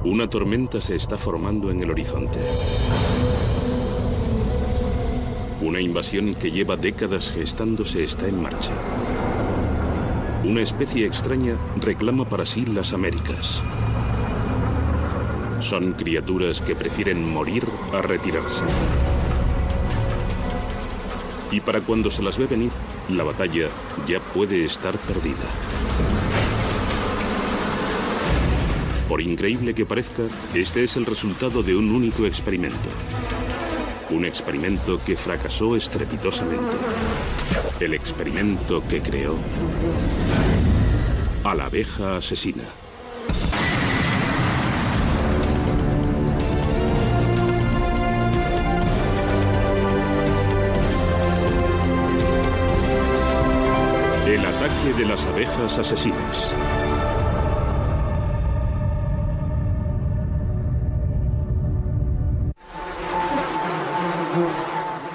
Una tormenta se está formando en el horizonte. Una invasión que lleva décadas gestándose está en marcha. Una especie extraña reclama para sí las Américas. Son criaturas que prefieren morir a retirarse. Y para cuando se las ve venir, la batalla ya puede estar perdida. Por increíble que parezca, este es el resultado de un único experimento. Un experimento que fracasó estrepitosamente. El experimento que creó a la abeja asesina. El ataque de las abejas asesinas.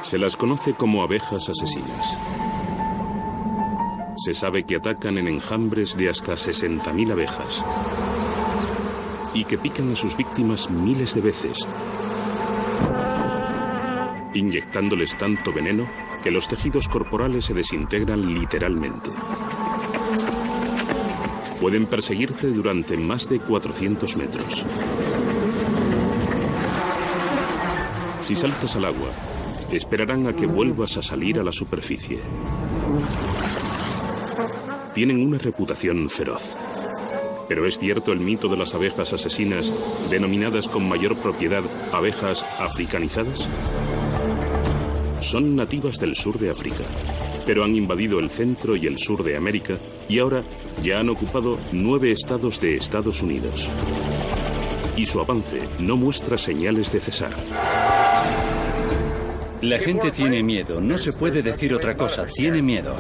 Se las conoce como abejas asesinas. Se sabe que atacan en enjambres de hasta 60.000 abejas y que pican a sus víctimas miles de veces, inyectándoles tanto veneno que los tejidos corporales se desintegran literalmente. Pueden perseguirte durante más de 400 metros. Si saltas al agua, esperarán a que vuelvas a salir a la superficie. Tienen una reputación feroz. Pero ¿es cierto el mito de las abejas asesinas, denominadas con mayor propiedad abejas africanizadas? Son nativas del sur de África, pero han invadido el centro y el sur de América y ahora ya han ocupado 9 estados de Estados Unidos. Y su avance no muestra señales de cesar. La gente tiene miedo, no se puede decir otra cosa, tiene miedo.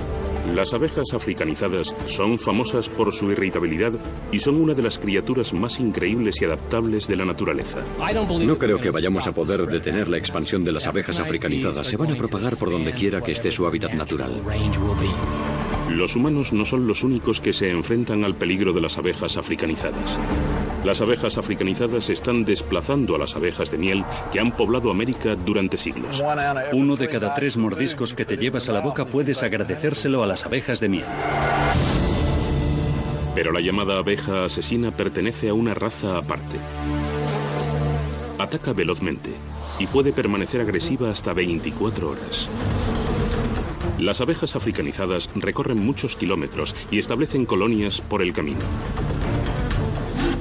Las abejas africanizadas son famosas por su irritabilidad y son una de las criaturas más increíbles y adaptables de la naturaleza. No creo que vayamos a poder detener la expansión de las abejas africanizadas. Se van a propagar por donde quiera que esté su hábitat natural. Los humanos no son los únicos que se enfrentan al peligro de las abejas africanizadas. Las abejas africanizadas están desplazando a las abejas de miel que han poblado América durante siglos. 1 de cada 3 mordiscos que te llevas a la boca puedes agradecérselo a las abejas de miel. Pero la llamada abeja asesina pertenece a una raza aparte. Ataca velozmente y puede permanecer agresiva hasta 24 horas. Las abejas africanizadas recorren muchos kilómetros y establecen colonias por el camino.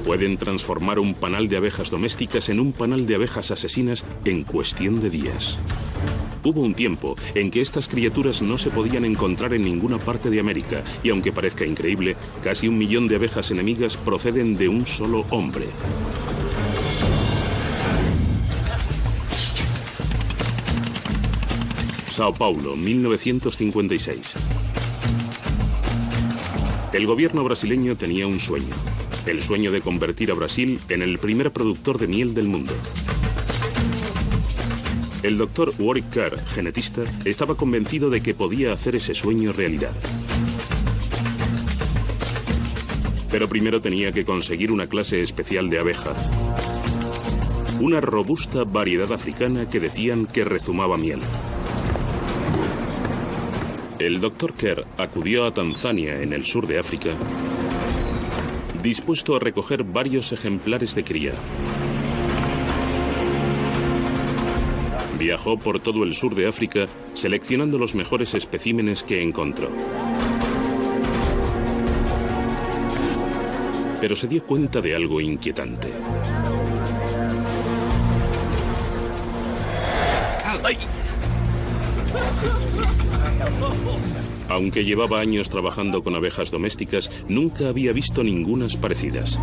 Pueden transformar un panal de abejas domésticas en un panal de abejas asesinas en cuestión de días. Hubo un tiempo en que estas criaturas no se podían encontrar en ninguna parte de América y aunque parezca increíble, casi 1 millón de abejas enemigas proceden de un solo hombre. Sao Paulo, 1956. El gobierno brasileño tenía un sueño. El sueño de convertir a Brasil en el primer productor de miel del mundo. El doctor Warwick Kerr, genetista, estaba convencido de que podía hacer ese sueño realidad. Pero primero tenía que conseguir una clase especial de abeja. Una robusta variedad africana que decían que rezumaba miel. El doctor Kerr acudió a Tanzania, en el sur de África, dispuesto a recoger varios ejemplares de cría. Viajó por todo el sur de África, seleccionando los mejores especímenes que encontró. Pero se dio cuenta de algo inquietante. Aunque llevaba años trabajando con abejas domésticas, nunca había visto ningunas parecidas.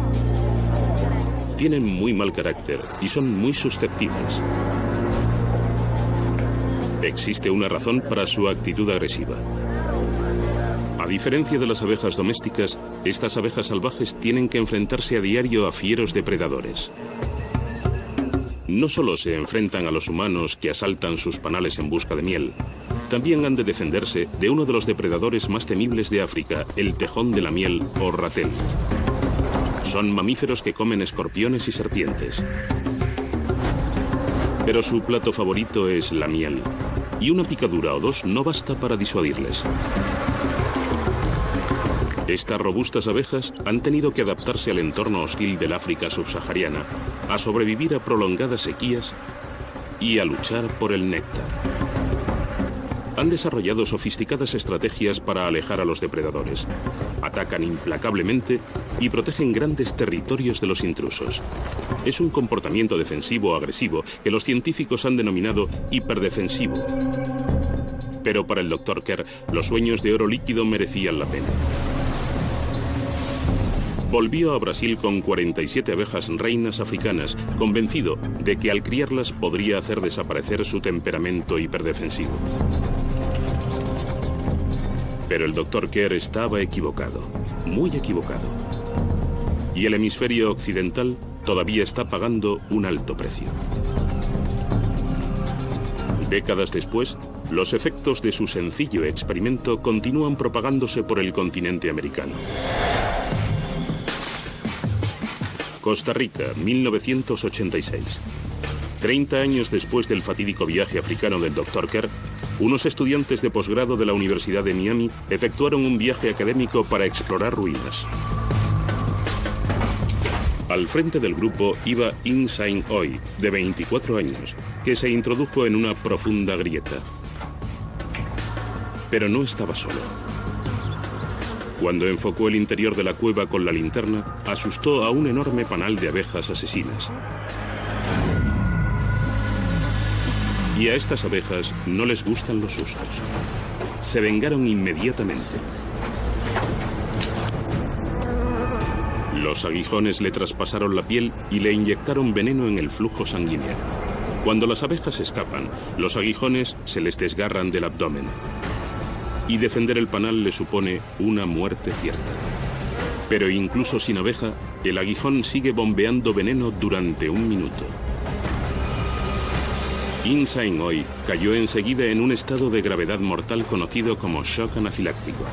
Tienen muy mal carácter y son muy susceptibles. Existe una razón para su actitud agresiva. A diferencia de las abejas domésticas, estas abejas salvajes tienen que enfrentarse a diario a fieros depredadores. No solo se enfrentan a los humanos que asaltan sus panales en busca de miel, también han de defenderse de uno de los depredadores más temibles de África, el tejón de la miel o ratel. Son mamíferos que comen escorpiones y serpientes. Pero su plato favorito es la miel, y una picadura o dos no basta para disuadirles. Estas robustas abejas han tenido que adaptarse al entorno hostil del África subsahariana, a sobrevivir a prolongadas sequías y a luchar por el néctar. Han desarrollado sofisticadas estrategias para alejar a los depredadores. Atacan implacablemente y protegen grandes territorios de los intrusos. Es un comportamiento defensivo agresivo que los científicos han denominado hiperdefensivo. Pero para el Dr. Kerr, los sueños de oro líquido merecían la pena. Volvió a Brasil con 47 abejas reinas africanas, convencido de que al criarlas podría hacer desaparecer su temperamento hiperdefensivo. Pero el Dr. Kerr estaba equivocado, muy equivocado. Y el hemisferio occidental todavía está pagando un alto precio. Décadas después, los efectos de su sencillo experimento continúan propagándose por el continente americano. Costa Rica, 1986. 30 años después del fatídico viaje africano del Dr. Kerr, unos estudiantes de posgrado de la Universidad de Miami efectuaron un viaje académico para explorar ruinas. Al frente del grupo iba In Sain Oi, de 24 años, que se introdujo en una profunda grieta. Pero no estaba solo. Cuando enfocó el interior de la cueva con la linterna, asustó a un enorme panal de abejas asesinas. Y a estas abejas no les gustan los sustos. Se vengaron inmediatamente. Los aguijones le traspasaron la piel y le inyectaron veneno en el flujo sanguíneo. Cuando las abejas escapan, los aguijones se les desgarran del abdomen. Y defender el panal le supone una muerte cierta. Pero incluso sin abeja, el aguijón sigue bombeando veneno durante 1 minuto. In Sain Oi cayó enseguida en un estado de gravedad mortal conocido como shock anafiláctico.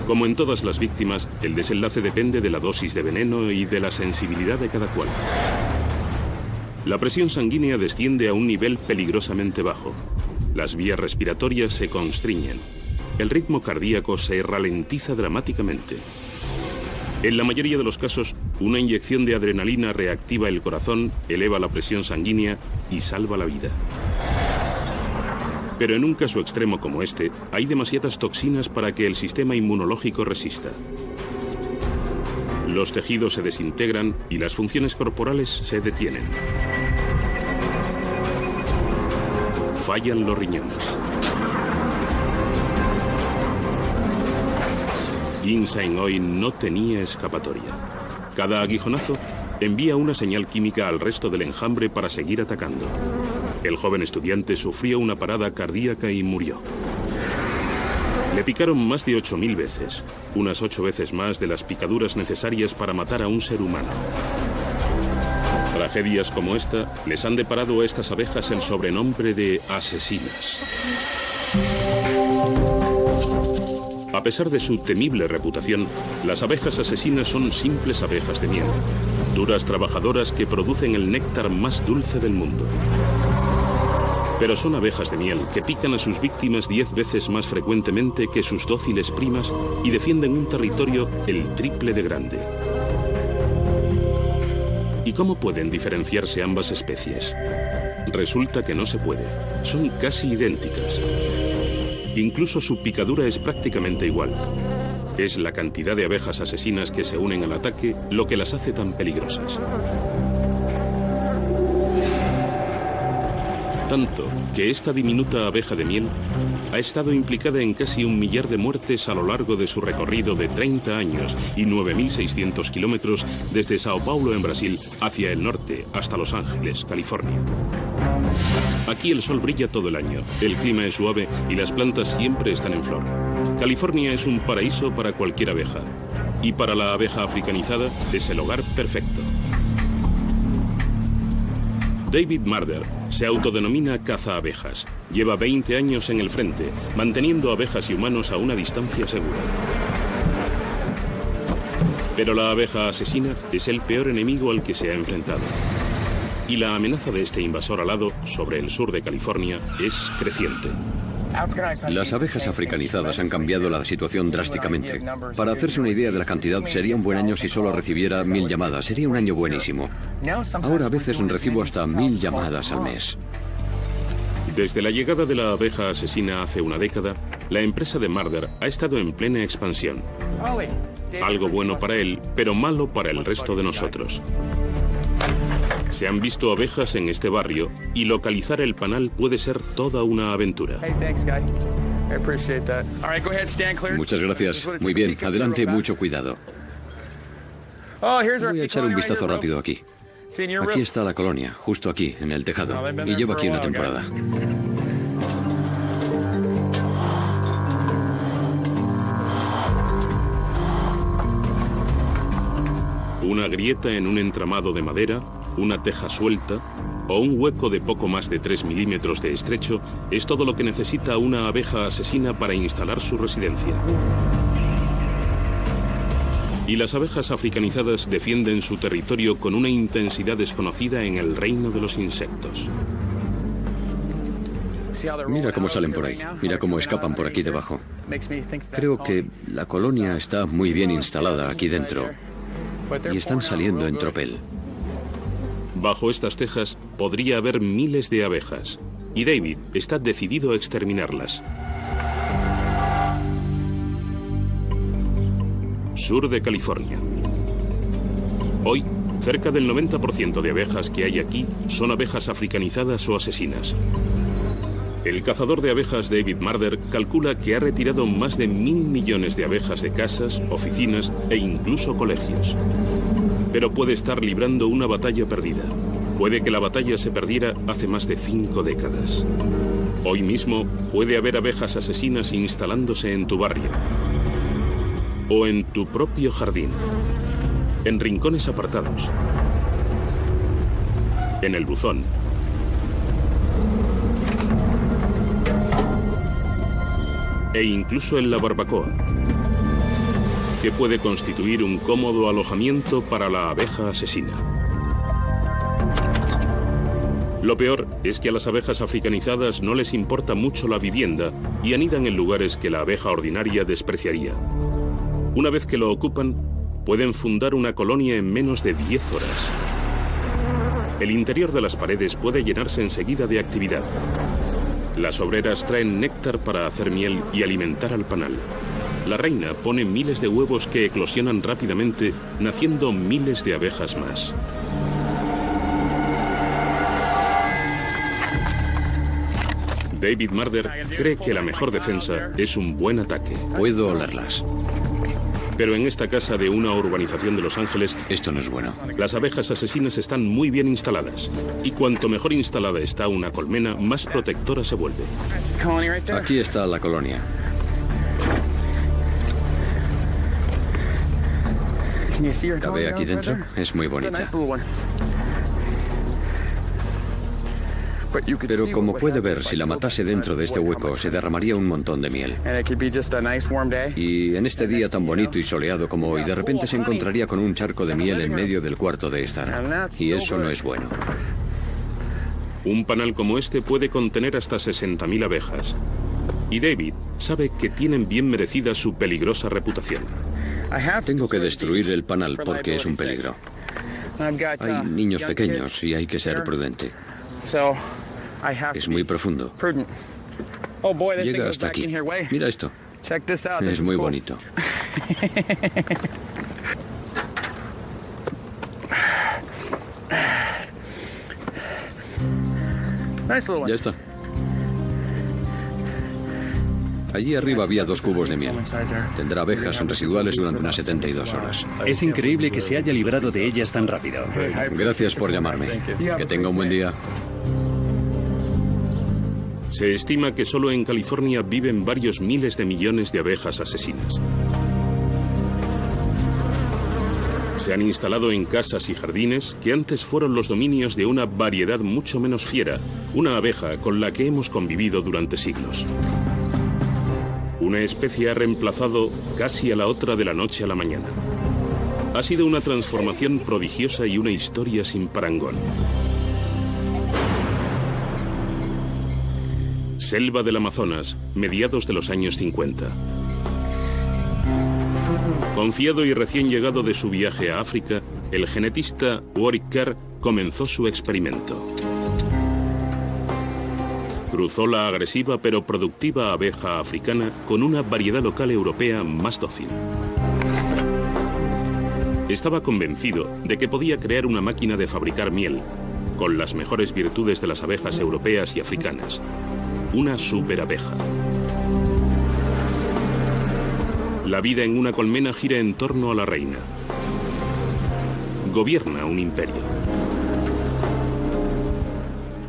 Como en todas las víctimas, el desenlace depende de la dosis de veneno y de la sensibilidad de cada cual. La presión sanguínea desciende a un nivel peligrosamente bajo. Las vías respiratorias se constriñen. El ritmo cardíaco se ralentiza dramáticamente. En la mayoría de los casos, una inyección de adrenalina reactiva el corazón, eleva la presión sanguínea y salva la vida. Pero en un caso extremo como este, hay demasiadas toxinas para que el sistema inmunológico resista. Los tejidos se desintegran y las funciones corporales se detienen. Fallan los riñones. In Sain Oi no tenía escapatoria. Cada aguijonazo envía una señal química al resto del enjambre para seguir atacando. El joven estudiante sufrió una parada cardíaca y murió. Le picaron más de 8.000 veces, unas 8 veces más de las picaduras necesarias para matar a un ser humano. Tragedias como esta les han deparado a estas abejas el sobrenombre de asesinas. A pesar de su temible reputación, las abejas asesinas son simples abejas de miel, duras trabajadoras que producen el néctar más dulce del mundo. Pero son abejas de miel que pican a sus víctimas 10 veces más frecuentemente que sus dóciles primas y defienden un territorio el triple de grande. ¿Y cómo pueden diferenciarse ambas especies? Resulta que no se puede. Son casi idénticas. Incluso su picadura es prácticamente igual. Es la cantidad de abejas asesinas que se unen al ataque lo que las hace tan peligrosas. Tanto que esta diminuta abeja de miel ha estado implicada en casi 1 millar de muertes a lo largo de su recorrido de 30 años y 9.600 kilómetros desde Sao Paulo en Brasil hacia el norte hasta Los Ángeles, California. Aquí el sol brilla todo el año, el clima es suave y las plantas siempre están en flor. California es un paraíso para cualquier abeja y para la abeja africanizada es el hogar perfecto. David Marder se autodenomina cazaabejas. Lleva 20 años en el frente, manteniendo abejas y humanos a una distancia segura. Pero la abeja asesina es el peor enemigo al que se ha enfrentado. Y la amenaza de este invasor alado sobre el sur de California es creciente. Las abejas africanizadas han cambiado la situación drásticamente. Para hacerse una idea de la cantidad, sería un buen año si solo recibiera 1000 llamadas. Sería un año buenísimo. Ahora a veces recibo hasta 1000 llamadas al mes. Desde la llegada de la abeja asesina hace una década, la empresa de Marder ha estado en plena expansión. Algo bueno para él, pero malo para el resto de nosotros. Se han visto abejas en este barrio y localizar el panal puede ser toda una aventura. Muchas gracias. Muy bien, adelante, mucho cuidado. Voy a echar un vistazo rápido aquí. Aquí está la colonia, justo aquí, en el tejado. Y llevo aquí una temporada. Una grieta en un entramado de madera, una teja suelta o un hueco de poco más de 3 milímetros de estrecho es todo lo que necesita una abeja asesina para instalar su residencia. Y las abejas africanizadas defienden su territorio con una intensidad desconocida en el reino de los insectos. Mira cómo salen por ahí. Mira cómo escapan por aquí debajo. Creo que la colonia está muy bien instalada aquí dentro. Y están saliendo en tropel. Bajo estas tejas podría haber miles de abejas. Y David está decidido a exterminarlas. Sur de California. Hoy, cerca del 90% de abejas que hay aquí son abejas africanizadas o asesinas. El cazador de abejas David Marder calcula que ha retirado más de 1000 millones de abejas de casas, oficinas e incluso colegios. Pero puede estar librando una batalla perdida. Puede que la batalla se perdiera hace más de 5 décadas. Hoy mismo puede haber abejas asesinas instalándose en tu barrio. O en tu propio jardín. En rincones apartados. En el buzón. E incluso en la barbacoa, que puede constituir un cómodo alojamiento para la abeja asesina. Lo peor es que a las abejas africanizadas no les importa mucho la vivienda y anidan en lugares que la abeja ordinaria despreciaría. Una vez que lo ocupan, pueden fundar una colonia en menos de 10 horas. El interior de las paredes puede llenarse enseguida de actividad. Las obreras traen néctar para hacer miel y alimentar al panal. La reina pone miles de huevos que eclosionan rápidamente, naciendo miles de abejas más. David Marder cree que la mejor defensa es un buen ataque. Puedo olerlas. Pero en esta casa de una urbanización de Los Ángeles, esto no es bueno. Las abejas asesinas están muy bien instaladas. Y cuanto mejor instalada está una colmena, más protectora se vuelve. Aquí está la colonia. ¿La ve aquí dentro? Es muy bonita. Pero como puede ver, si la matase dentro de este hueco, se derramaría un montón de miel. Y en este día tan bonito y soleado como hoy, de repente se encontraría con un charco de miel en medio del cuarto de estar. Y eso no es bueno. Un panal como este puede contener hasta 60.000 abejas. Y David sabe que tienen bien merecida su peligrosa reputación. Tengo que destruir el panal porque es un peligro. Hay niños pequeños y hay que ser prudente. Es muy profundo. Llega hasta aquí. Mira esto. Es muy bonito. Ya está. Allí arriba había 2 cubos de miel. Tendrá abejas residuales durante unas 72 horas. Es increíble que se haya librado de ellas tan rápido. Gracias por llamarme. Que tenga un buen día. Se estima que solo en California viven varios miles de millones de abejas asesinas. Se han instalado en casas y jardines que antes fueron los dominios de una variedad mucho menos fiera, una abeja con la que hemos convivido durante siglos. Una especie ha reemplazado casi a la otra de la noche a la mañana. Ha sido una transformación prodigiosa y una historia sin parangón. Selva del Amazonas, mediados de los años 50. Confiado y recién llegado de su viaje a África, el genetista Warwick Kerr comenzó su experimento. Cruzó la agresiva pero productiva abeja africana con una variedad local europea más dócil. Estaba convencido de que podía crear una máquina de fabricar miel, con las mejores virtudes de las abejas europeas y africanas. Una superabeja. La vida en una colmena gira en torno a la reina. Gobierna un imperio.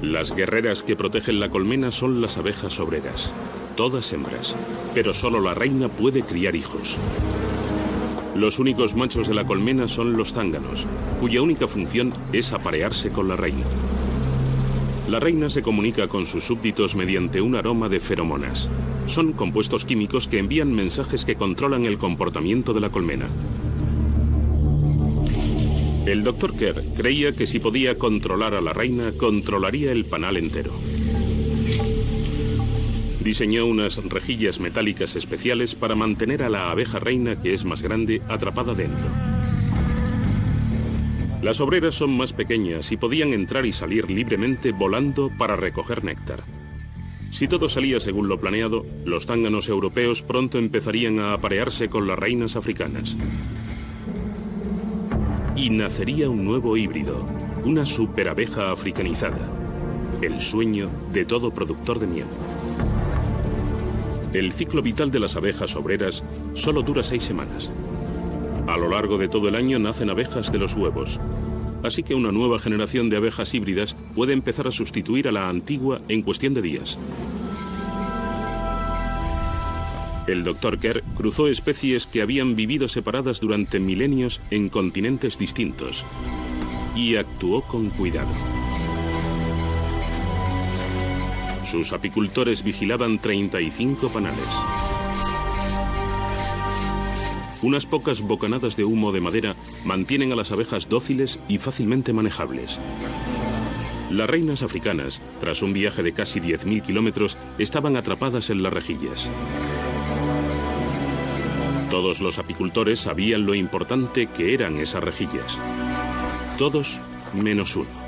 Las guerreras que protegen la colmena son las abejas obreras, todas hembras, pero solo la reina puede criar hijos. Los únicos machos de la colmena son los zánganos, cuya única función es aparearse con la reina. La reina se comunica con sus súbditos mediante un aroma de feromonas. Son compuestos químicos que envían mensajes que controlan el comportamiento de la colmena. El Dr. Kerr creía que si podía controlar a la reina, controlaría el panal entero. Diseñó unas rejillas metálicas especiales para mantener a la abeja reina, que es más grande, atrapada dentro. Las obreras son más pequeñas y podían entrar y salir libremente volando para recoger néctar. Si todo salía según lo planeado, los zánganos europeos pronto empezarían a aparearse con las reinas africanas. Y nacería un nuevo híbrido, una superabeja africanizada, el sueño de todo productor de miel. El ciclo vital de las abejas obreras solo dura 6 semanas. A lo largo de todo el año nacen abejas de los huevos, así que una nueva generación de abejas híbridas puede empezar a sustituir a la antigua en cuestión de días. El Dr. Kerr cruzó especies que habían vivido separadas durante milenios en continentes distintos y actuó con cuidado. Sus apicultores vigilaban 35 panales. Unas pocas bocanadas de humo de madera mantienen a las abejas dóciles y fácilmente manejables. Las reinas africanas, tras un viaje de casi 10.000 kilómetros, estaban atrapadas en las rejillas. Todos los apicultores sabían lo importante que eran esas rejillas. Todos menos uno.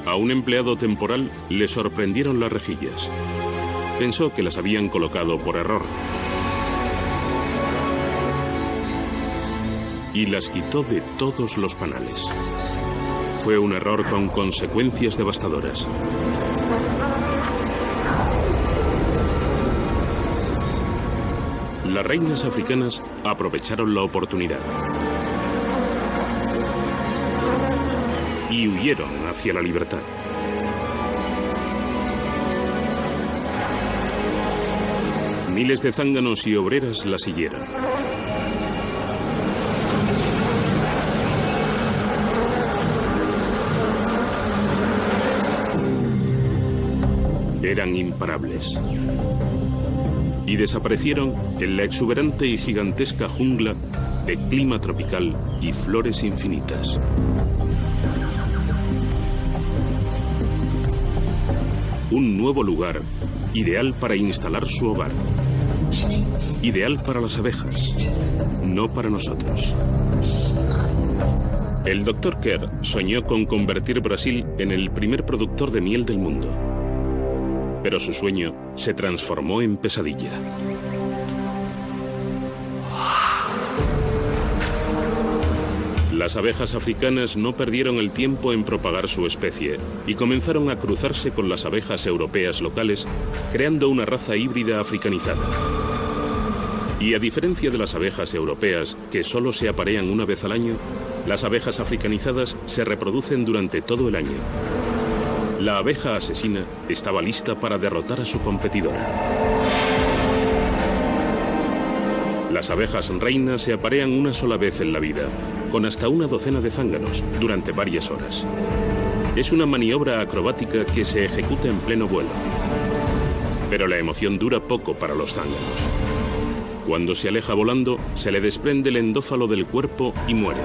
A un empleado temporal le sorprendieron las rejillas. Pensó que las habían colocado por error. Y las quitó de todos los panales. Fue un error con consecuencias devastadoras. Las reinas africanas aprovecharon la oportunidad y huyeron hacia la libertad. Miles de zánganos y obreras la siguieron. Eran imparables. Y desaparecieron en la exuberante y gigantesca jungla de clima tropical y flores infinitas. Un nuevo lugar, ideal para instalar su hogar. Ideal para las abejas, no para nosotros. El Dr. Kerr soñó con convertir Brasil en el primer productor de miel del mundo. Pero su sueño se transformó en pesadilla. Las abejas africanas no perdieron el tiempo en propagar su especie y comenzaron a cruzarse con las abejas europeas locales, creando una raza híbrida africanizada. Y a diferencia de las abejas europeas, que solo se aparean una vez al año, las abejas africanizadas se reproducen durante todo el año. La abeja asesina estaba lista para derrotar a su competidora. Las abejas reinas se aparean una sola vez en la vida, con hasta una docena de zánganos, durante varias horas. Es una maniobra acrobática que se ejecuta en pleno vuelo. Pero la emoción dura poco para los zánganos. Cuando se aleja volando, se le desprende el endófalo del cuerpo y muere.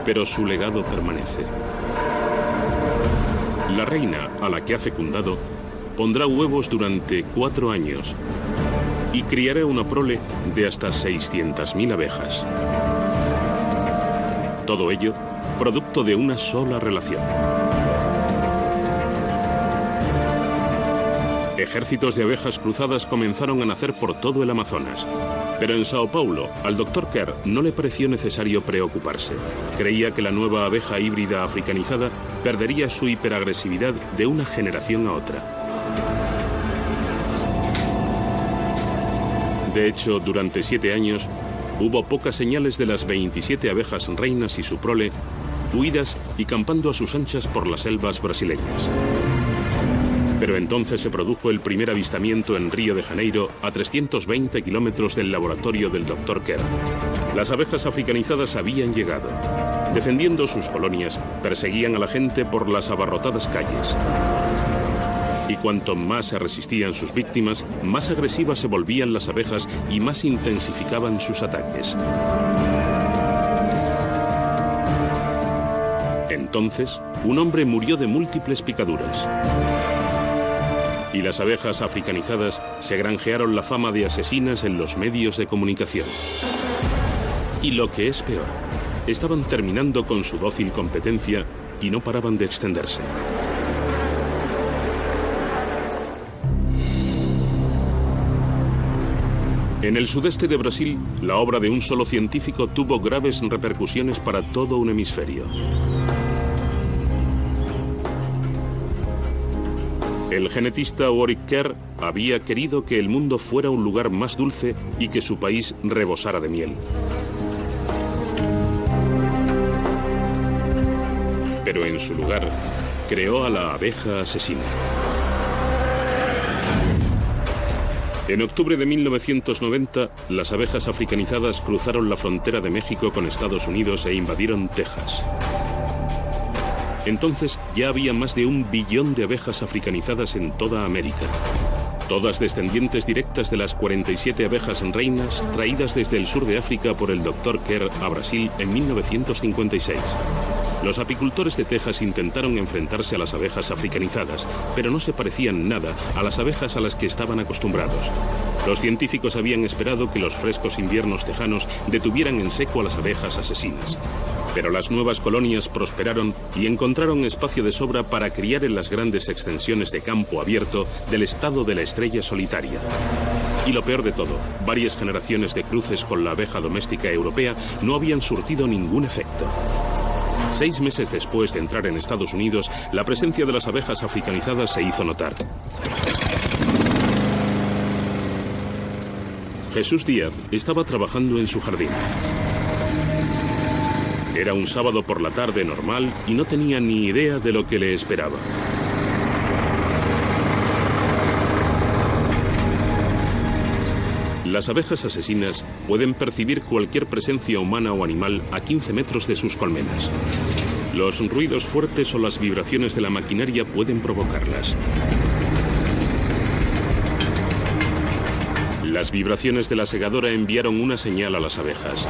Pero su legado permanece. La reina, a la que ha fecundado, pondrá huevos durante 4 años y criará una prole de hasta 600.000 abejas. Todo ello producto de una sola relación. Ejércitos de abejas cruzadas comenzaron a nacer por todo el Amazonas. Pero en Sao Paulo, al Dr. Kerr no le pareció necesario preocuparse. Creía que la nueva abeja híbrida africanizada perdería su hiperagresividad de una generación a otra. De hecho, durante 7 años, hubo pocas señales de las 27 abejas reinas y su prole, huidas y campando a sus anchas por las selvas brasileñas. Pero entonces se produjo el primer avistamiento en Río de Janeiro, a 320 kilómetros del laboratorio del Dr. Kerr. Las abejas africanizadas habían llegado. Defendiendo sus colonias, perseguían a la gente por las abarrotadas calles. Y cuanto más se resistían sus víctimas, más agresivas se volvían las abejas y más intensificaban sus ataques. Entonces, un hombre murió de múltiples picaduras. Y las abejas africanizadas se granjearon la fama de asesinas en los medios de comunicación. Y lo que es peor, estaban terminando con su dócil competencia y no paraban de extenderse. En el sudeste de Brasil, la obra de un solo científico tuvo graves repercusiones para todo un hemisferio. El genetista Warwick Kerr había querido que el mundo fuera un lugar más dulce y que su país rebosara de miel. Pero en su lugar, creó a la abeja asesina. En octubre de 1990, las abejas africanizadas cruzaron la frontera de México con Estados Unidos e invadieron Texas. Entonces ya había más de 1 billón de abejas africanizadas en toda América. Todas descendientes directas de las 47 abejas reinas traídas desde el sur de África por el Dr. Kerr a Brasil en 1956. Los apicultores de Texas intentaron enfrentarse a las abejas africanizadas, pero no se parecían nada a las abejas a las que estaban acostumbrados. Los científicos habían esperado que los frescos inviernos tejanos detuvieran en seco a las abejas asesinas. Pero las nuevas colonias prosperaron y encontraron espacio de sobra para criar en las grandes extensiones de campo abierto del estado de la Estrella Solitaria. Y lo peor de todo, varias generaciones de cruces con la abeja doméstica europea no habían surtido ningún efecto. 6 meses después de entrar en Estados Unidos, la presencia de las abejas africanizadas se hizo notar. Jesús Díaz estaba trabajando en su jardín. Era un sábado por la tarde normal y no tenía ni idea de lo que le esperaba. Las abejas asesinas pueden percibir cualquier presencia humana o animal a 15 metros de sus colmenas. Los ruidos fuertes o las vibraciones de la maquinaria pueden provocarlas. Las vibraciones de la segadora enviaron una señal a las abejas.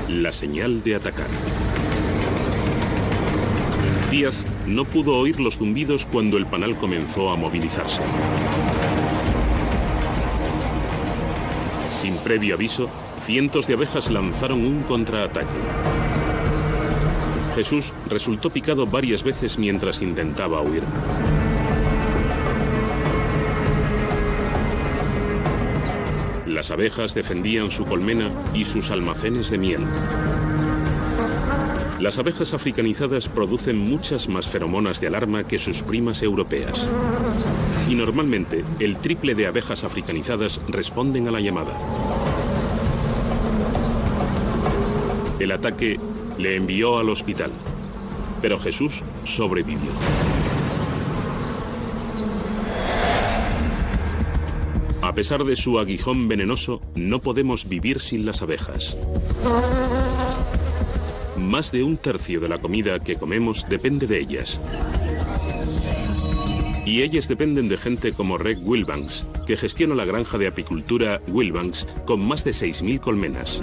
La señal de atacar. Díaz no pudo oír los zumbidos cuando el panal comenzó a movilizarse. Sin previo aviso, cientos de abejas lanzaron un contraataque. Jesús resultó picado varias veces mientras intentaba huir. Las abejas defendían su colmena y sus almacenes de miel. Las abejas africanizadas producen muchas más feromonas de alarma que sus primas europeas. Y normalmente, el triple de abejas africanizadas responden a la llamada. El ataque le envió al hospital, pero Jesús sobrevivió. A pesar de su aguijón venenoso, no podemos vivir sin las abejas. Más de 1/3 de la comida que comemos depende de ellas. Y ellas dependen de gente como Greg Wilbanks, que gestiona la granja de apicultura Wilbanks con más de 6.000 colmenas.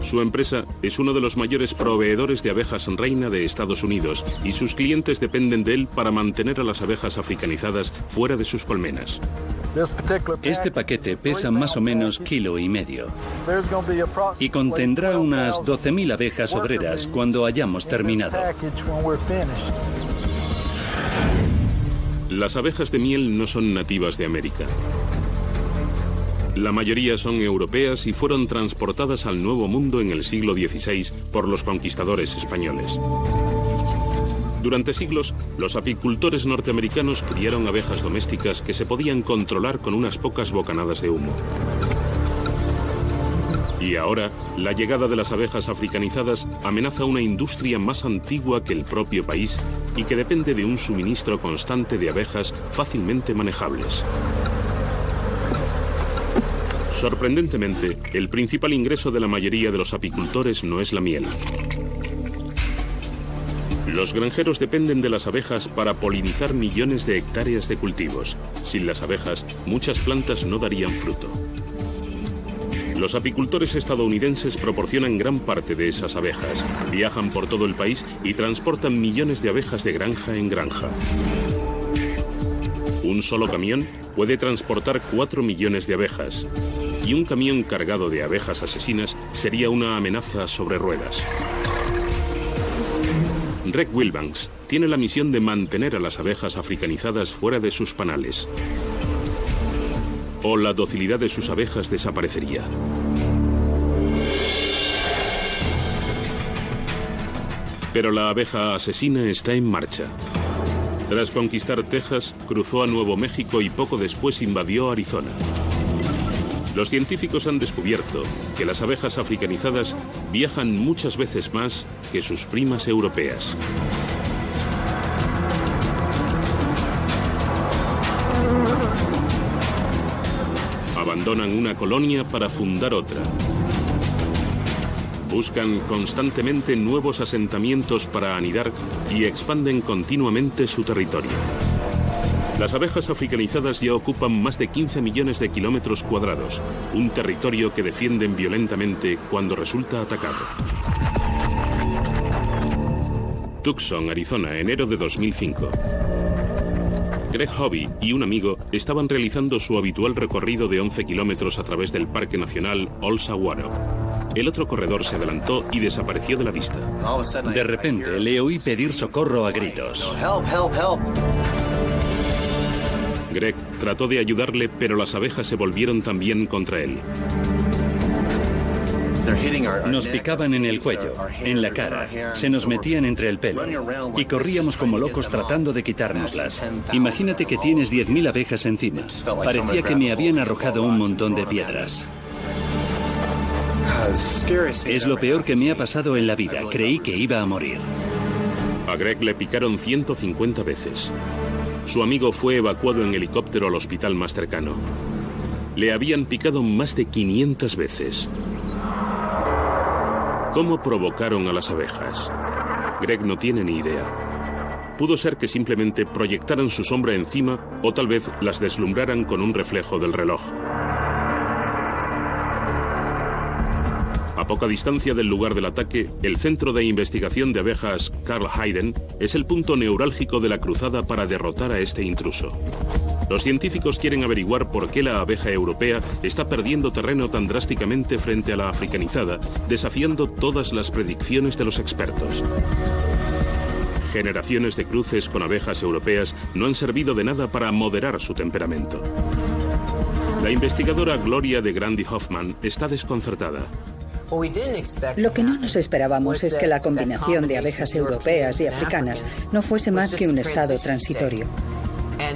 Su empresa es uno de los mayores proveedores de abejas reina de Estados Unidos y sus clientes dependen de él para mantener a las abejas africanizadas fuera de sus colmenas. Este paquete pesa más o menos 1,5 kilos y contendrá unas 12.000 abejas obreras cuando hayamos terminado. Las abejas de miel no son nativas de América. La mayoría son europeas y fueron transportadas al Nuevo Mundo en el siglo XVI por los conquistadores españoles. Durante siglos, los apicultores norteamericanos criaron abejas domésticas que se podían controlar con unas pocas bocanadas de humo. Y ahora, la llegada de las abejas africanizadas amenaza una industria más antigua que el propio país y que depende de un suministro constante de abejas fácilmente manejables. Sorprendentemente, el principal ingreso de la mayoría de los apicultores no es la miel. Los granjeros dependen de las abejas para polinizar millones de hectáreas de cultivos. Sin las abejas, muchas plantas no darían fruto. Los apicultores estadounidenses proporcionan gran parte de esas abejas, viajan por todo el país y transportan millones de abejas de granja en granja. Un solo camión puede transportar 4 millones de abejas. Y un camión cargado de abejas asesinas sería una amenaza sobre ruedas. Greg Wilbanks tiene la misión de mantener a las abejas africanizadas fuera de sus panales. O la docilidad de sus abejas desaparecería. Pero la abeja asesina está en marcha. Tras conquistar Texas, cruzó a Nuevo México y poco después invadió Arizona. Los científicos han descubierto que las abejas africanizadas viajan muchas veces más que sus primas europeas. Abandonan una colonia para fundar otra. Buscan constantemente nuevos asentamientos para anidar y expanden continuamente su territorio. Las abejas africanizadas ya ocupan más de 15 millones de kilómetros cuadrados, un territorio que defienden violentamente cuando resulta atacado. Tucson, Arizona, enero de 2005. Greg Hobby y un amigo estaban realizando su habitual recorrido de 11 kilómetros a través del Parque Nacional Old Saguaro. El otro corredor se adelantó y desapareció de la vista. De repente le oí pedir socorro a gritos. Greg trató de ayudarle, pero las abejas se volvieron también contra él. Nos picaban en el cuello, en la cara, se nos metían entre el pelo y corríamos como locos tratando de quitárnoslas. Imagínate que tienes 10.000 abejas encima. Parecía que me habían arrojado un montón de piedras. Es lo peor que me ha pasado en la vida. Creí que iba a morir. A Greg le picaron 150 veces. Su amigo fue evacuado en helicóptero al hospital más cercano. Le habían picado más de 500 veces. ¿Cómo provocaron a las abejas? Greg no tiene ni idea. Pudo ser que simplemente proyectaran su sombra encima o tal vez las deslumbraran con un reflejo del reloj. A poca distancia del lugar del ataque, el Centro de Investigación de Abejas Carl Hayden es el punto neurálgico de la cruzada para derrotar a este intruso. Los científicos quieren averiguar por qué la abeja europea está perdiendo terreno tan drásticamente frente a la africanizada, desafiando todas las predicciones de los expertos. Generaciones de cruces con abejas europeas no han servido de nada para moderar su temperamento. La investigadora Gloria de Grandi Hoffman está desconcertada. Lo que no nos esperábamos es que la combinación de abejas europeas y africanas no fuese más que un estado transitorio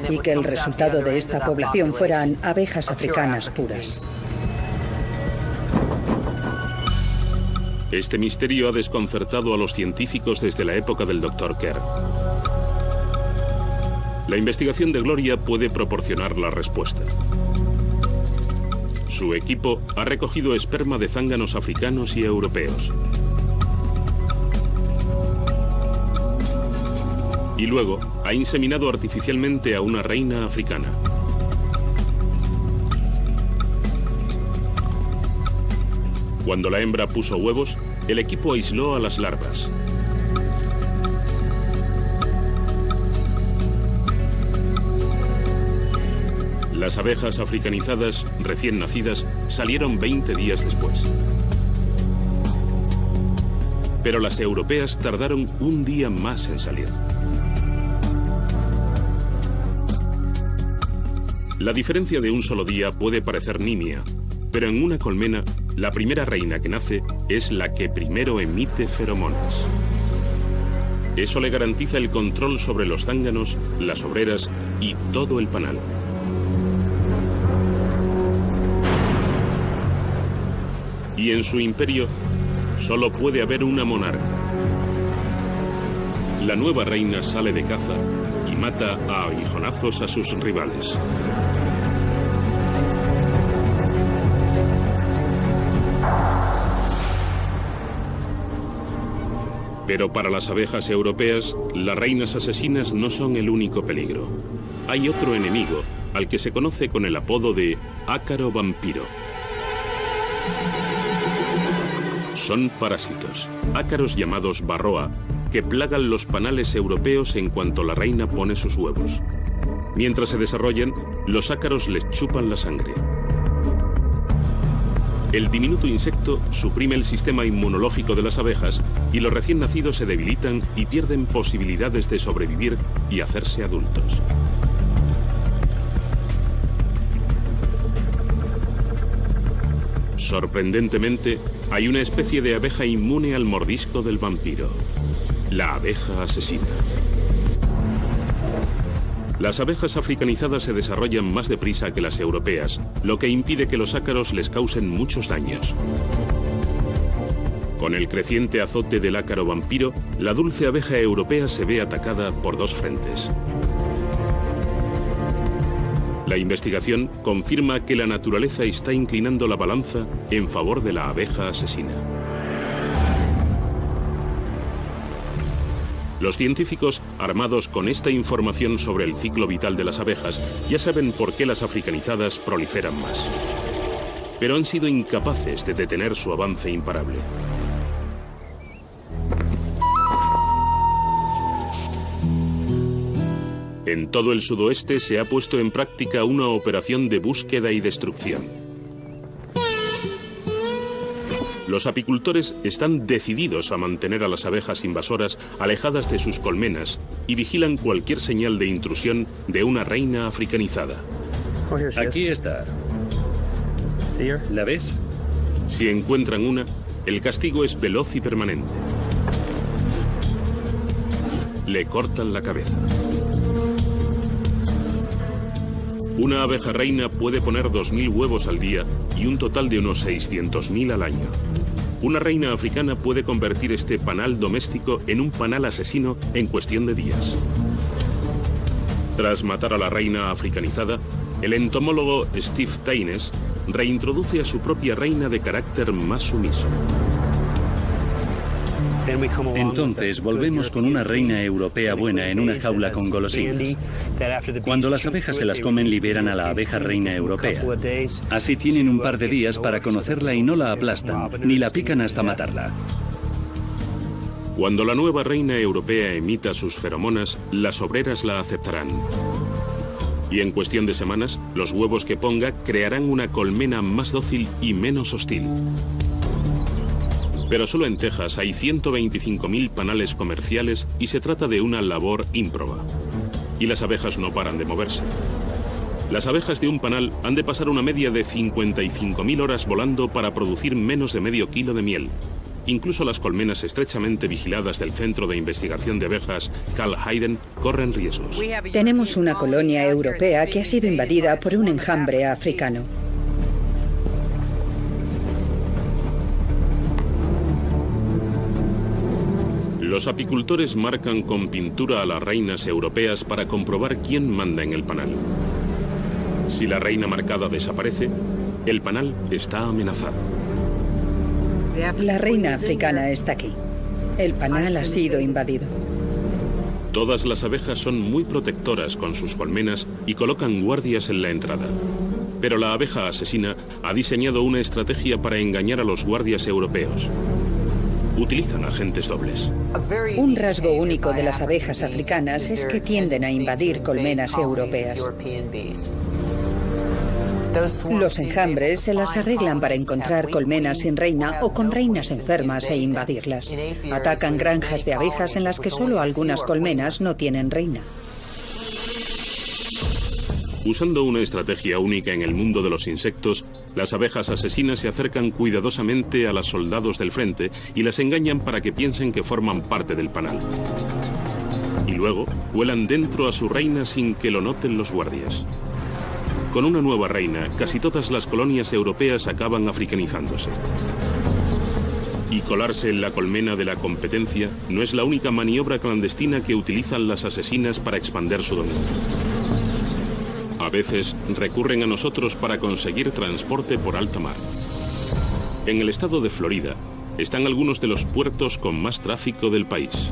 y que el resultado de esta población fueran abejas africanas puras. Este misterio ha desconcertado a los científicos desde la época del Dr. Kerr. La investigación de Gloria puede proporcionar la respuesta. Su equipo ha recogido esperma de zánganos africanos y europeos. y luego ha inseminado artificialmente a una reina africana. Cuando la hembra puso huevos, el equipo aisló a las larvas. Las abejas africanizadas, recién nacidas, salieron 20 días después. Pero las europeas tardaron un día más en salir. La diferencia de un solo día puede parecer nimia, pero en una colmena, la primera reina que nace es la que primero emite feromonas. Eso le garantiza el control sobre los zánganos, las obreras y todo el panal. Y en su imperio solo puede haber una monarca. La nueva reina sale de caza y mata a aguijonazos a sus rivales. Pero para las abejas europeas, las reinas asesinas no son el único peligro. Hay otro enemigo, al que se conoce con el apodo de ácaro vampiro. Son parásitos, ácaros llamados varroa, que plagan los panales europeos en cuanto la reina pone sus huevos. Mientras se desarrollan, los ácaros les chupan la sangre. El diminuto insecto suprime el sistema inmunológico de las abejas y los recién nacidos se debilitan y pierden posibilidades de sobrevivir y hacerse adultos. Sorprendentemente, hay una especie de abeja inmune al mordisco del vampiro, la abeja asesina. Las abejas africanizadas se desarrollan más deprisa que las europeas, lo que impide que los ácaros les causen muchos daños. Con el creciente azote del ácaro vampiro, la dulce abeja europea se ve atacada por dos frentes. La investigación confirma que la naturaleza está inclinando la balanza en favor de la abeja asesina. Los científicos, armados con esta información sobre el ciclo vital de las abejas, ya saben por qué las africanizadas proliferan más. Pero han sido incapaces de detener su avance imparable. En todo el sudoeste se ha puesto en práctica una operación de búsqueda y destrucción. Los apicultores están decididos a mantener a las abejas invasoras alejadas de sus colmenas y vigilan cualquier señal de intrusión de una reina africanizada. Aquí está. ¿La ves? Si encuentran una, el castigo es veloz y permanente. Le cortan la cabeza. Una abeja reina puede poner 2.000 huevos al día y un total de unos 600.000 al año. Una reina africana puede convertir este panal doméstico en un panal asesino en cuestión de días. Tras matar a la reina africanizada, el entomólogo Steve Taines reintroduce a su propia reina de carácter más sumiso. Entonces volvemos con una reina europea buena en una jaula con golosinas. Cuando las abejas se las comen, liberan a la abeja reina europea. Así tienen un par de días para conocerla y no la aplastan, ni la pican hasta matarla. Cuando la nueva reina europea emita sus feromonas, las obreras la aceptarán. Y en cuestión de semanas, los huevos que ponga crearán una colmena más dócil y menos hostil. Pero solo en Texas hay 125.000 panales comerciales y se trata de una labor ímproba. Y las abejas no paran de moverse. Las abejas de un panal han de pasar una media de 55.000 horas volando para producir menos de medio kilo de miel. Incluso las colmenas estrechamente vigiladas del Centro de Investigación de Abejas Carl Hayden corren riesgos. Tenemos una colonia europea que ha sido invadida por un enjambre africano. Los apicultores marcan con pintura a las reinas europeas para comprobar quién manda en el panal. Si la reina marcada desaparece, el panal está amenazado. La reina africana está aquí. El panal ha sido invadido. Todas las abejas son muy protectoras con sus colmenas y colocan guardias en la entrada. Pero la abeja asesina ha diseñado una estrategia para engañar a los guardias europeos. Utilizan agentes dobles. Un rasgo único de las abejas africanas es que tienden a invadir colmenas europeas. Los enjambres se las arreglan para encontrar colmenas sin reina o con reinas enfermas e invadirlas. Atacan granjas de abejas en las que solo algunas colmenas no tienen reina. Usando una estrategia única en el mundo de los insectos, las abejas asesinas se acercan cuidadosamente a los soldados del frente y las engañan para que piensen que forman parte del panal. Y luego vuelan dentro a su reina sin que lo noten los guardias. Con una nueva reina, casi todas las colonias europeas acaban africanizándose. Y colarse en la colmena de la competencia no es la única maniobra clandestina que utilizan las asesinas para expandir su dominio. A veces recurren a nosotros para conseguir transporte por alta mar. En el estado de Florida están algunos de los puertos con más tráfico del país.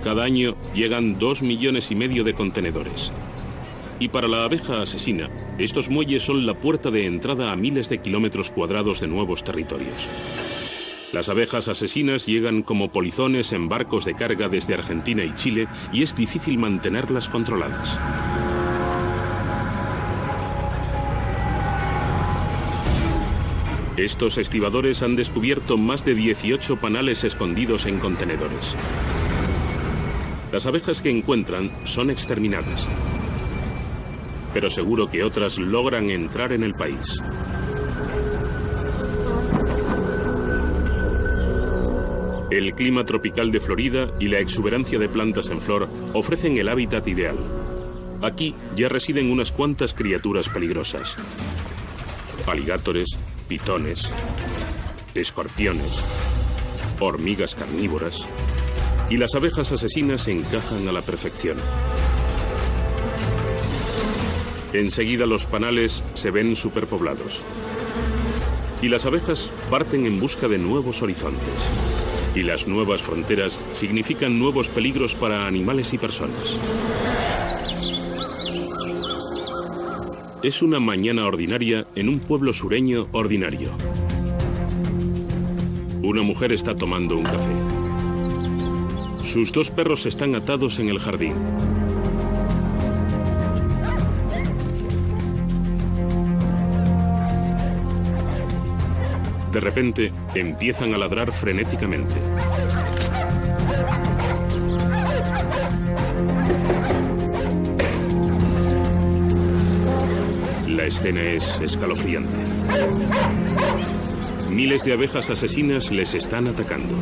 Cada año llegan 2,5 millones de contenedores. Y para la abeja asesina, estos muelles son la puerta de entrada a miles de kilómetros cuadrados de nuevos territorios. Las abejas asesinas llegan como polizones en barcos de carga desde Argentina y Chile y es difícil mantenerlas controladas. Estos estibadores han descubierto más de 18 panales escondidos en contenedores. Las abejas que encuentran son exterminadas, pero seguro que otras logran entrar en el país. El clima tropical de Florida y la exuberancia de plantas en flor ofrecen el hábitat ideal. Aquí ya residen unas cuantas criaturas peligrosas: aligátores, pitones, escorpiones, hormigas carnívoras, y las abejas asesinas encajan a la perfección. Enseguida los panales se ven superpoblados. Y las abejas parten en busca de nuevos horizontes. Y las nuevas fronteras significan nuevos peligros para animales y personas. Es una mañana ordinaria en un pueblo sureño ordinario. Una mujer está tomando un café. Sus 2 perros están atados en el jardín. De repente, empiezan a ladrar frenéticamente. La escena es escalofriante. Miles de abejas asesinas les están atacando.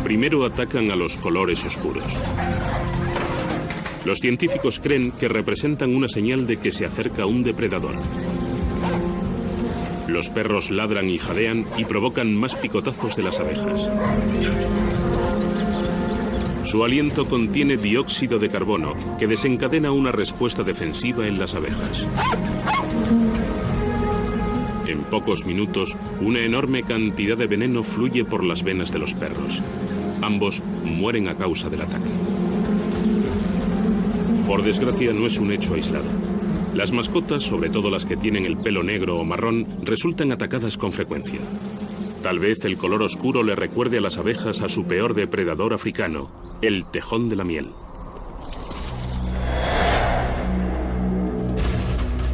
Primero atacan a los colores oscuros. Los científicos creen que representan una señal de que se acerca un depredador. Los perros ladran y jadean y provocan más picotazos de las abejas. Su aliento contiene dióxido de carbono, que desencadena una respuesta defensiva en las abejas. En pocos minutos, una enorme cantidad de veneno fluye por las venas de los perros. Ambos mueren a causa del ataque. Por desgracia, no es un hecho aislado. Las mascotas, sobre todo las que tienen el pelo negro o marrón, resultan atacadas con frecuencia. Tal vez el color oscuro le recuerde a las abejas a su peor depredador africano, el tejón de la miel.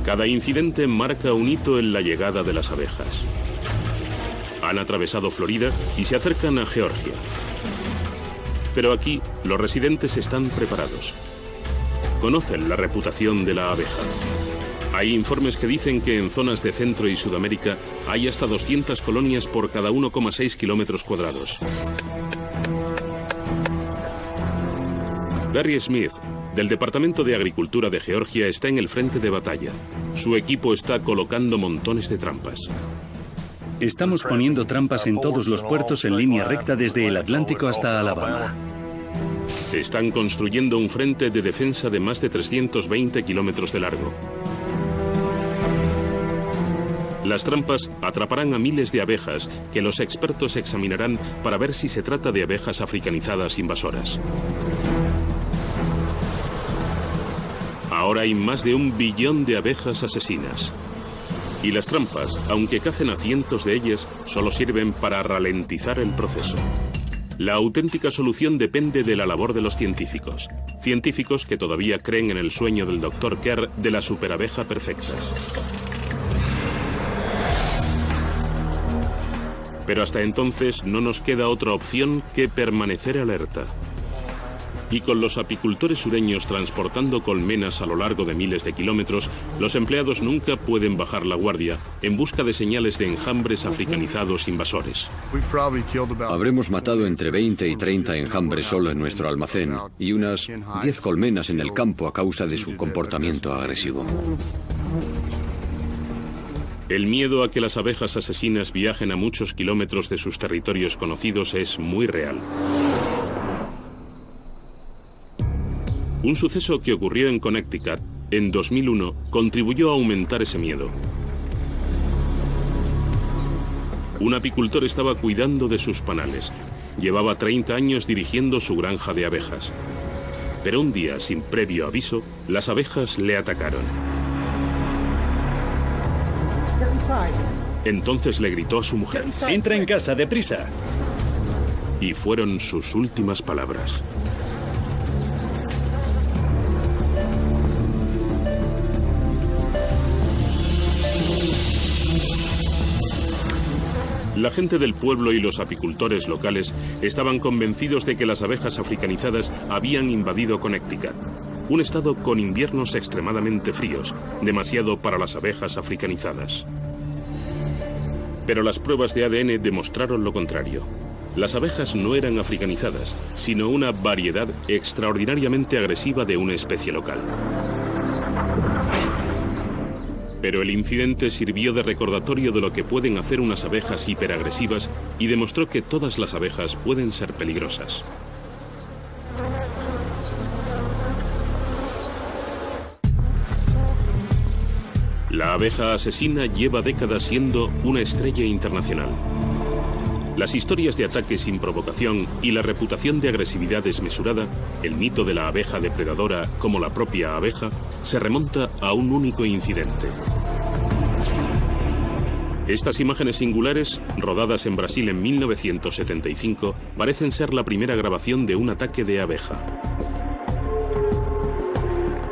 Cada incidente marca un hito en la llegada de las abejas. Han atravesado Florida y se acercan a Georgia. Pero aquí, los residentes están preparados. Conocen la reputación de la abeja. Hay informes que dicen que en zonas de Centro y Sudamérica hay hasta 200 colonias por cada 1,6 kilómetros cuadrados. Barry Smith, del Departamento de Agricultura de Georgia, está en el frente de batalla. Su equipo está colocando montones de trampas. Estamos poniendo trampas en todos los puertos en línea recta desde el Atlántico hasta Alabama. Están construyendo un frente de defensa de más de 320 kilómetros de largo. Las trampas atraparán a miles de abejas que los expertos examinarán para ver si se trata de abejas africanizadas invasoras. Ahora hay más de 1 billón de abejas asesinas. Y las trampas, aunque cacen a cientos de ellas, solo sirven para ralentizar el proceso. La auténtica solución depende de la labor de los científicos. Científicos que todavía creen en el sueño del Dr. Kerr de la superabeja perfecta. Pero hasta entonces no nos queda otra opción que permanecer alerta. Y con los apicultores sureños transportando colmenas a lo largo de miles de kilómetros, los empleados nunca pueden bajar la guardia en busca de señales de enjambres africanizados invasores. Habremos matado entre 20 y 30 enjambres solo en nuestro almacén y unas 10 colmenas en el campo a causa de su comportamiento agresivo. El miedo a que las abejas asesinas viajen a muchos kilómetros de sus territorios conocidos es muy real. Un suceso que ocurrió en Connecticut en 2001 contribuyó a aumentar ese miedo. Un apicultor estaba cuidando de sus panales. Llevaba 30 años dirigiendo su granja de abejas. Pero un día, sin previo aviso, las abejas le atacaron. Entonces le gritó a su mujer: ¡Entra en casa, deprisa! Y fueron sus últimas palabras. La gente del pueblo y los apicultores locales estaban convencidos de que las abejas africanizadas habían invadido Connecticut, un estado con inviernos extremadamente fríos, demasiado para las abejas africanizadas. Pero las pruebas de ADN demostraron lo contrario. Las abejas no eran africanizadas, sino una variedad extraordinariamente agresiva de una especie local. Pero el incidente sirvió de recordatorio de lo que pueden hacer unas abejas hiperagresivas y demostró que todas las abejas pueden ser peligrosas. La abeja asesina lleva décadas siendo una estrella internacional. Las historias de ataques sin provocación y la reputación de agresividad desmesurada, el mito de la abeja depredadora como la propia abeja, se remonta a un único incidente. Estas imágenes singulares, rodadas en Brasil en 1975, parecen ser la primera grabación de un ataque de abeja.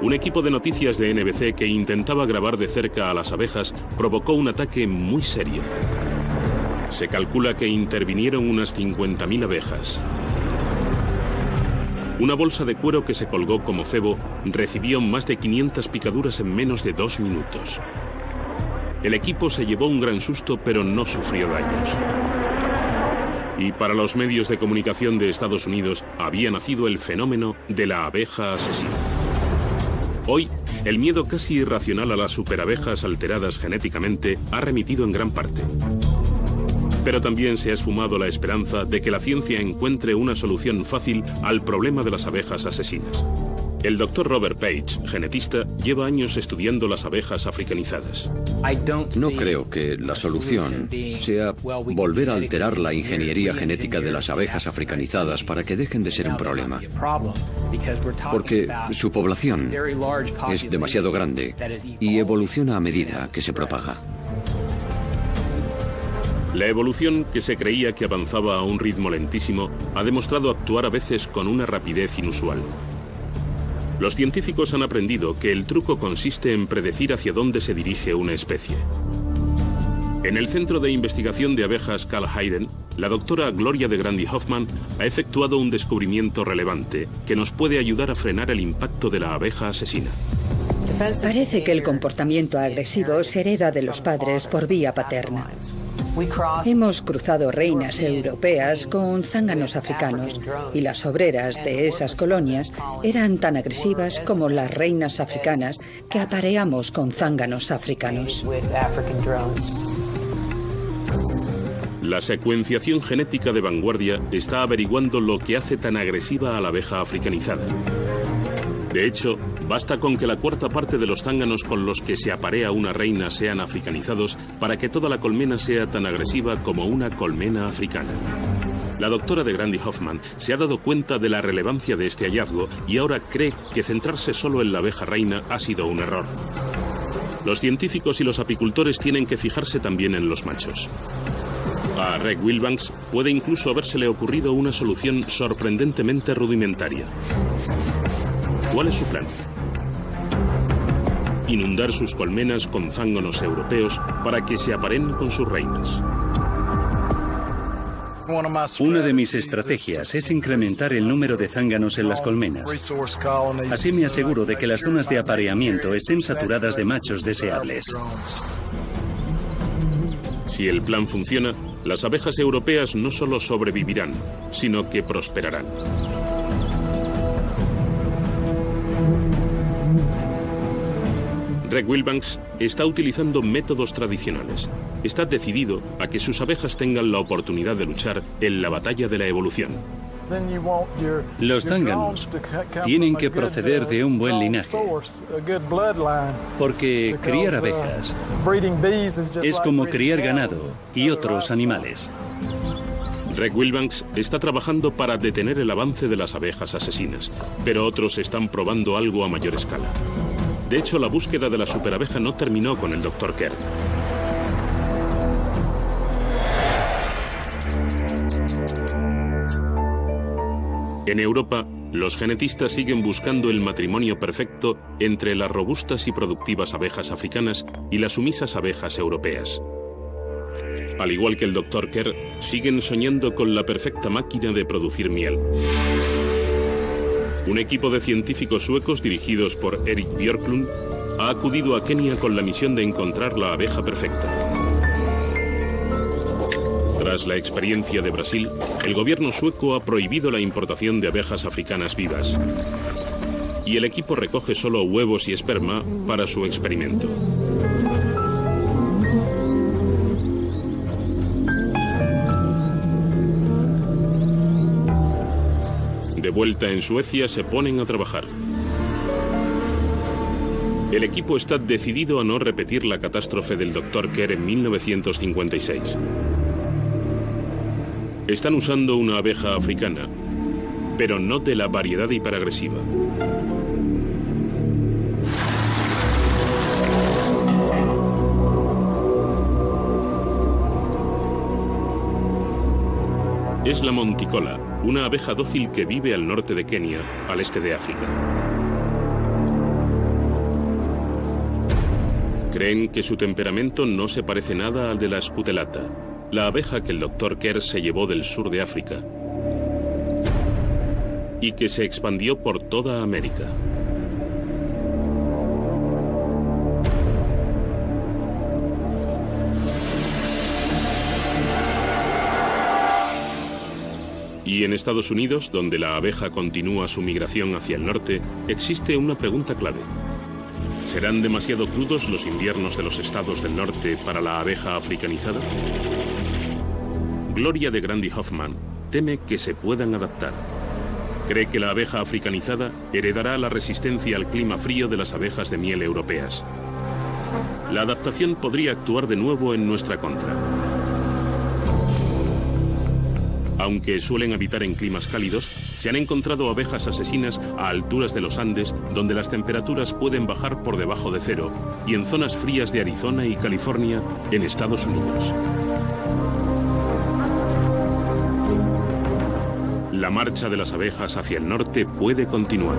Un equipo de noticias de NBC que intentaba grabar de cerca a las abejas provocó un ataque muy serio. Se calcula que intervinieron unas 50.000 abejas. Una bolsa de cuero que se colgó como cebo recibió más de 500 picaduras en menos de 2 minutos. El equipo se llevó un gran susto, pero no sufrió daños. Y para los medios de comunicación de Estados Unidos había nacido el fenómeno de la abeja asesina. Hoy, el miedo casi irracional a las superabejas alteradas genéticamente ha remitido en gran parte. Pero también se ha esfumado la esperanza de que la ciencia encuentre una solución fácil al problema de las abejas asesinas. El Dr. Robert Page, genetista, lleva años estudiando las abejas africanizadas. No creo que la solución sea volver a alterar la ingeniería genética de las abejas africanizadas para que dejen de ser un problema. Porque su población es demasiado grande y evoluciona a medida que se propaga. La evolución, que se creía que avanzaba a un ritmo lentísimo, ha demostrado actuar a veces con una rapidez inusual. Los científicos han aprendido que el truco consiste en predecir hacia dónde se dirige una especie. En el Centro de Investigación de Abejas Carl Hayden, la doctora Gloria de Grandi Hoffman ha efectuado un descubrimiento relevante que nos puede ayudar a frenar el impacto de la abeja asesina. Parece que el comportamiento agresivo se hereda de los padres por vía paterna. Hemos cruzado reinas europeas con zánganos africanos y las obreras de esas colonias eran tan agresivas como las reinas africanas que apareamos con zánganos africanos. La secuenciación genética de vanguardia está averiguando lo que hace tan agresiva a la abeja africanizada. El equipo de noticias de NBC que intentaba grabar de cerca a las abejas provocó un ataque de abejas. Un equipo de noticias de NBC que intentaba grabar de cerca a las abejas provocó un ataque de abejas. Una bolsa de cuero que se colgó como cebo recibió más de 500 picaduras en menos de 2 minutos. El equipo se llevó un gran susto, pero no sufrió daños. Y para los medios de comunicación de Estados Unidos había nacido el fenómeno de la abeja asesina. Hoy, el miedo casi irracional a las superabejas alteradas genéticamente ha remitido en gran parte. De hecho, basta con que la cuarta parte de los zánganos con los que se aparea una reina sean africanizados para que toda la colmena sea tan agresiva como una colmena africana. La doctora de Grandy Hoffman se ha dado cuenta de la relevancia de este hallazgo y ahora cree que centrarse solo en la abeja reina ha sido un error. Los científicos y los apicultores tienen que fijarse también en los machos. A Reg Wilbanks puede incluso habérsele ocurrido una solución sorprendentemente rudimentaria. ¿Cuál es su plan? Inundar sus colmenas con zánganos europeos para que se aparen con sus reinas. Una de mis estrategias es incrementar el número de zánganos en las colmenas. Así me aseguro de que las zonas de apareamiento estén saturadas de machos deseables. Si el plan funciona, las abejas europeas no solo sobrevivirán, sino que prosperarán. Reg Wilbanks está utilizando métodos tradicionales. Está decidido a que sus abejas tengan la oportunidad de luchar en la batalla de la evolución. Los zánganos tienen que proceder de un buen linaje, porque criar abejas es como criar ganado y otros animales. Reg Wilbanks está trabajando para detener el avance de las abejas asesinas, pero otros están probando algo a mayor escala. De hecho, la búsqueda de la superabeja no terminó con el Dr. Kerr. En Europa, los genetistas siguen buscando el matrimonio perfecto entre las robustas y productivas abejas africanas y las sumisas abejas europeas. Al igual que el Dr. Kerr, siguen soñando con la perfecta máquina de producir miel. Un equipo de científicos suecos dirigidos por Erik Björklund ha acudido a Kenia con la misión de encontrar la abeja perfecta. Tras la experiencia de Brasil, el gobierno sueco ha prohibido la importación de abejas africanas vivas. Y el equipo recoge solo huevos y esperma para su experimento. De vuelta en Suecia, se ponen a trabajar. El equipo está decidido a no repetir la catástrofe del Dr. Kerr en 1956. Están usando una abeja africana, pero no de la variedad hiperagresiva. Es la monticola, una abeja dócil que vive al norte de Kenia, al este de África. Creen que su temperamento no se parece nada al de la scutelata, la abeja que el Dr. Kerr se llevó del sur de África y que se expandió por toda América. Y en Estados Unidos, donde la abeja continúa su migración hacia el norte, existe una pregunta clave. ¿Serán demasiado crudos los inviernos de los estados del norte para la abeja africanizada? Gloria de Grandy Hoffman teme que se puedan adaptar. Cree que la abeja africanizada heredará la resistencia al clima frío de las abejas de miel europeas. La adaptación podría actuar de nuevo en nuestra contra. Aunque suelen habitar en climas cálidos, se han encontrado abejas asesinas a alturas de los Andes, donde las temperaturas pueden bajar por debajo de cero, y en zonas frías de Arizona y California, en Estados Unidos. La marcha de las abejas hacia el norte puede continuar.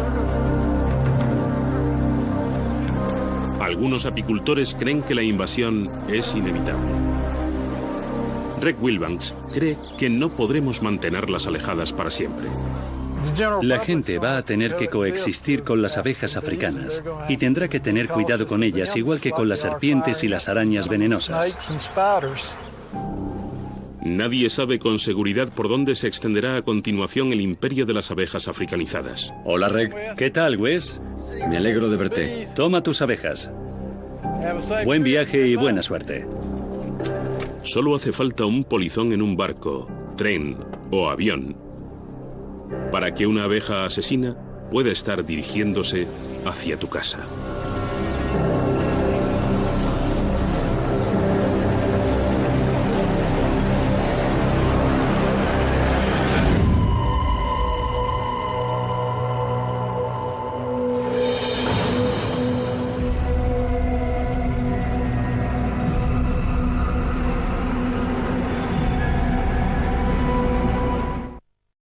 Algunos apicultores creen que la invasión es inevitable. Reg Wilbanks cree que no podremos mantenerlas alejadas para siempre. La gente va a tener que coexistir con las abejas africanas y tendrá que tener cuidado con ellas, igual que con las serpientes y las arañas venenosas. Nadie sabe con seguridad por dónde se extenderá a continuación el imperio de las abejas africanizadas. Hola, Reg. ¿Qué tal, Wes? Me alegro de verte. Toma tus abejas. Buen viaje y buena suerte. Solo hace falta un polizón en un barco, tren o avión para que una abeja asesina pueda estar dirigiéndose hacia tu casa.